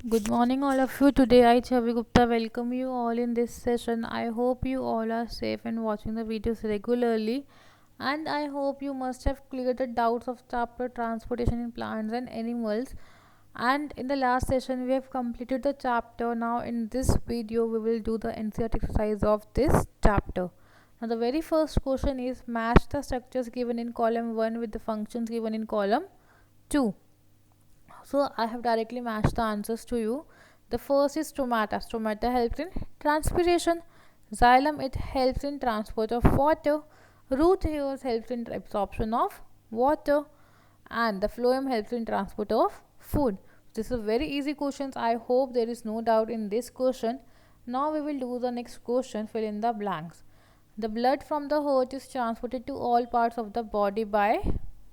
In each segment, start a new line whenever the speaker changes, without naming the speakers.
Good morning, all of you. Today, I, Chavi Gupta, welcome you all in this session. I hope you all are safe and watching the videos regularly. And I hope you must have cleared the doubts of chapter transportation in plants and animals. And in the last session, we have completed the chapter. Now, in this video, we will do the NCERT exercise of this chapter. Now, the very first question is match the structures given in column 1 with the functions given in column 2. So I have directly matched the answers to you. The first is stomata. Stomata helps in transpiration. Xylem, it helps in transport of water. Root hairs helps in absorption of water. And the phloem helps in transport of food. This is very easy questions. I hope there is no doubt in this question. Now we will do the next question. Fill in the blanks. The blood from the heart is transported to all parts of the body by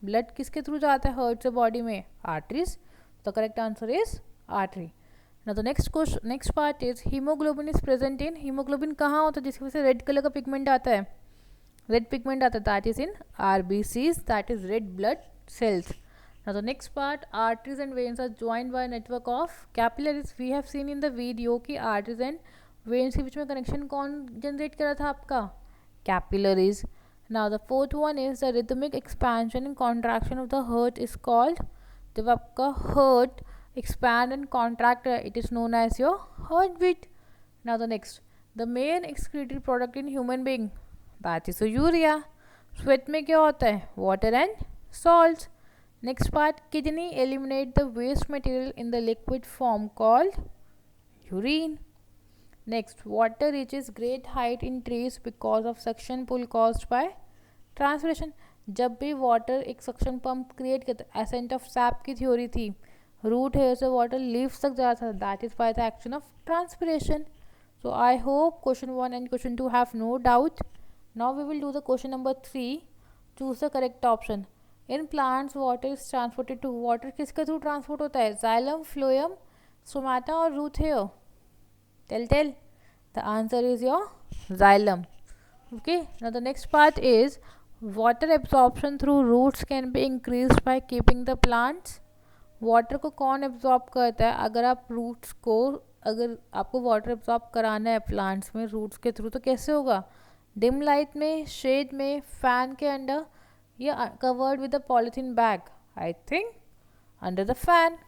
blood किसके through जाता है heart से body में arteries. The correct answer is artery. Now the next part is hemoglobin is present in hemoglobin कहाँ होता है जिसकी वजह से red color का pigment आता है red pigment आता है that is in RBCs, that is red blood cells. Now the next part, arteries and veins are joined by a network of capillaries. We have seen in the video कि arteries and veins के बीच में connection कौन generate करा था आपका capillaries. Now the fourth one is the rhythmic expansion and contraction of the heart is called, जब आपका heart expand and contract it is known as your heartbeat. Now the next, the main excretory product in human being, that is urea. Sweat में क्या होता है water and salts. Next part, kidney eliminate the waste material in the liquid form called urine. Next, water reaches great height in trees because of suction pull caused by transpiration. जब भी water एक suction pump create करता है, ascent of SAP की theory थी, root hair से water leaves तक जाता था, that is by the action of transpiration. So I hope question 1 and question 2 have no doubt. Now we will do the question number 3. Choose the correct option. In plants, water is transported to water किसके through transport होता है xylem, phloem, stomata और root hair. Tell. The answer is your xylem. Okay. Now the next part is water absorption through roots can be increased by keeping the plants. Water को कौन absorb करता है अगर आप roots को, अगर आपको वाटर एब्जॉर्ब कराना है प्लांट्स में रूट्स के थ्रू, तो कैसे होगा? डिम लाइट में, शेड में, फैन के अंडर, या covered with a polythene bag? I think under the fan.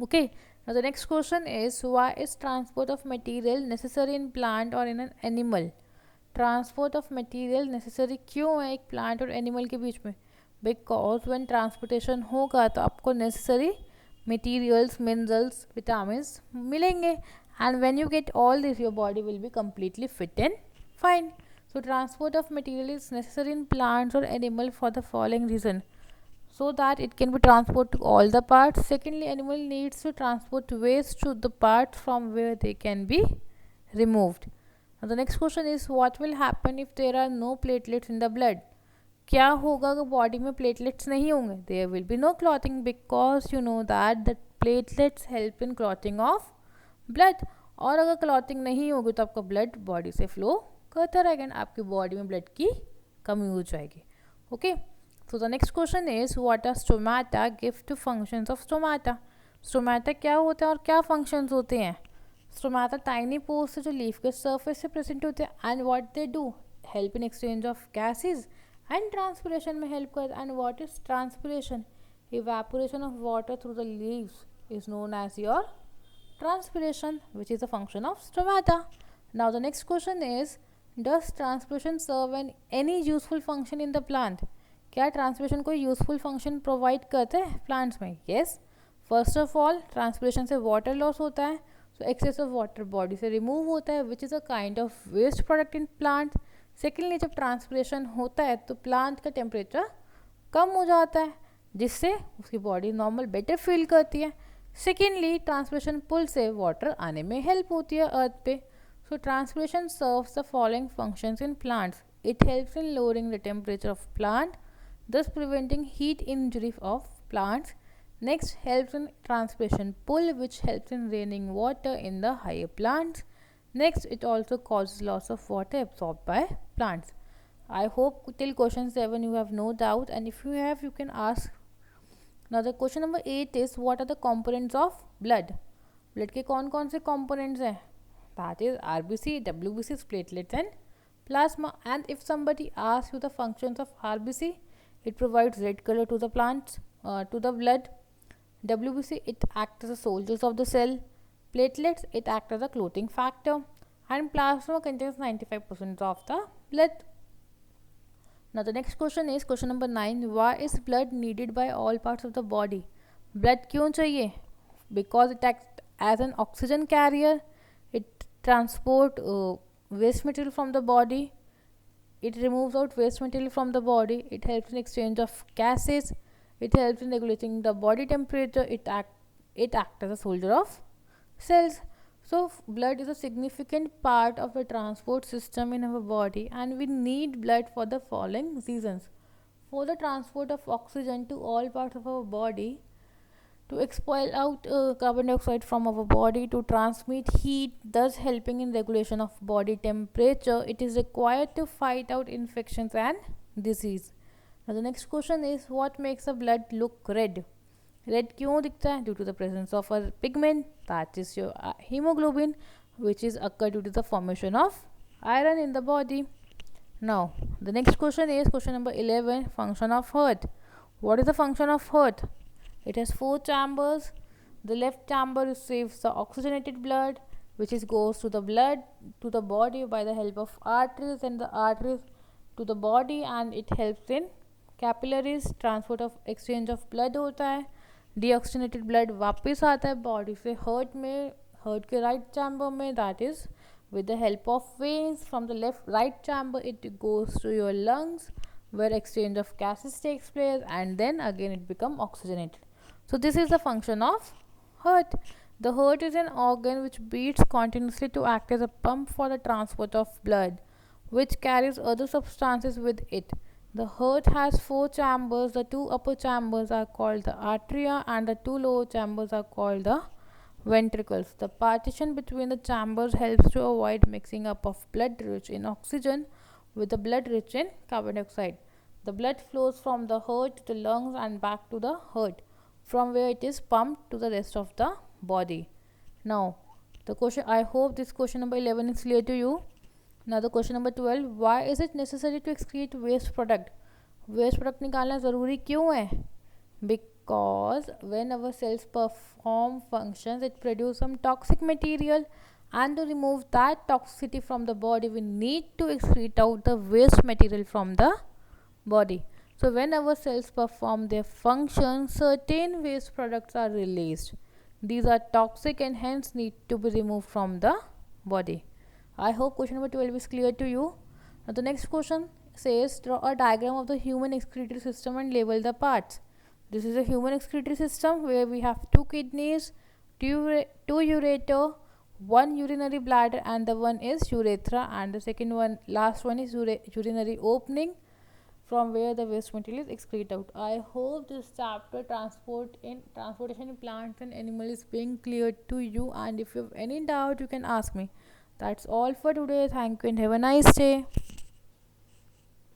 Okay. Now the next question is why is transport of material necessary in plant और in an animal? Transport of material necessary क्यों है एक plant और animal के बीच में? Because when transportation होगा तो आपको नेसेसरी मटेरियल्स, मिनरल्स, विटामिन्स मिलेंगे, and when you get all this your body will be completely fit and fine. So transport of material is necessary in plants or animal for the following reason: so that it can be transported to all the parts. Secondly, animal needs to transport waste to the parts from where they can be removed. Now the next question is what will happen if there are no platelets in the blood? क्या होगा अगर body में platelets नहीं होंगे? There will be no clotting because you know that the platelets help in clotting of blood. और अगर clothing नहीं होगी तो आपका ब्लड बॉडी से फ्लो करता रहेगा एंड आपकी बॉडी में ब्लड की कमी हो जाएगी. Okay. So the next question is what are stomata give two functions of stomata? Stomata क्या होता है और क्या फंक्शंस होते हैं? स्टोमाटा टाइनी पोर्स से जो लीफ के सर्फेस से प्रेजेंट होते हैं, and what they do, help in exchange of gases and transpiration में हेल्प कर. And what is transpiration? Evaporation of water through the leaves is known as your transpiration, which is a function of stomata. Now the next question is, does transpiration serve any useful function in the plant? क्या transpiration कोई useful function provide करते हैं plants में? Yes. First of all, transpiration से water loss होता है, so excess of water body से remove होता है, which is a kind of waste product in plant. Secondly, जब ट्रांसपिरेशन होता है तो प्लांट का टेम्परेचर कम हो जाता है जिससे उसकी बॉडी नॉर्मल बेटर फील करती है. सेकेंडली, ट्रांसपिरेशन पुल से वाटर आने में हेल्प होती है अर्थ पे. So transpiration serves the following functions in plants. It helps in lowering the temperature of plant, thus preventing heat injury of plants. Next, helps in transpiration pull, which helps in raining water in the higher plants. Next, it also causes loss of water absorbed by plants. I hope till question 7 you have no doubt, and if you have, you can ask. Now the question number 8 is what are the components of blood? Blood के कौन कौन से components हैं? That is RBC, WBC, platelets and plasma. And if somebody asks you the functions of RBC, it provides red color to the plants, to the blood. WBC, it acts as the soldiers of the cell. Platelets, it acts as a clothing factor. And plasma contains 95% of the blood. Now the next question is question number 9. Why is blood needed by all parts of the body? Blood क्यों चाहिए? Because it acts as an oxygen carrier. It transport waste material from the body. It removes out waste material from the body. It helps in exchange of gases. It helps in regulating the body temperature. It acts as a soldier of cells. So blood is a significant part of the transport system in our body, and we need blood for the following reasons: for the transport of oxygen to all parts of our body, to expel out carbon dioxide from our body, to transmit heat, thus helping in regulation of body temperature. It is required to fight out infections and disease. Now the next question is, what makes the blood look red? Red क्यों दिखता है? Due to the presence of a pigment, that is your hemoglobin, which is occur due to the formation of iron in the body. Now the next question is question number 11, function of heart. What is the function of heart? It has 4 chambers. The left chamber receives the oxygenated blood, which goes to the blood to the body by the help of arteries, and the arteries to the body, and it helps in capillaries, transport of exchange of blood होता है. Deoxygenated blood वापस आता है body से heart में, heart के right chamber में, that is with the help of veins. From the left right chamber it goes to your lungs, where exchange of gases takes place, and then again it become oxygenated. So this is the function of heart. The heart is an organ which beats continuously to act as a pump for the transport of blood, which carries other substances with it. The heart has 4 chambers. The 2 upper chambers are called the atria, and the 2 lower chambers are called the ventricles. The partition between the chambers helps to avoid mixing up of blood rich in oxygen with the blood rich in carbon dioxide. The blood flows from the heart to the lungs and back to the heart, from where it is pumped to the rest of the body. Now the question, I hope this question number 11 is clear to you. Now the question number 12, why is it necessary to excrete waste product? Waste product निकालना ज़रूरी क्यों है? Because when our cells perform functions, it produces some toxic material, and to remove that toxicity from the body, we need to excrete out the waste material from the body. So when our cells perform their function, certain waste products are released. These are toxic and hence need to be removed from the body. I hope question number 12 is clear to you. Now the next question says, draw a diagram of the human excretory system and label the parts. This is a human excretory system where we have 2 kidneys, 2 ureter, 1 urinary bladder, and the one is urethra, and the second one, last one, is urinary opening, from where the waste material is excreted out. I hope this chapter transportation in plants and animals is being cleared to you, and if you have any doubt you can ask me. That's all for today. Thank you and have a nice day.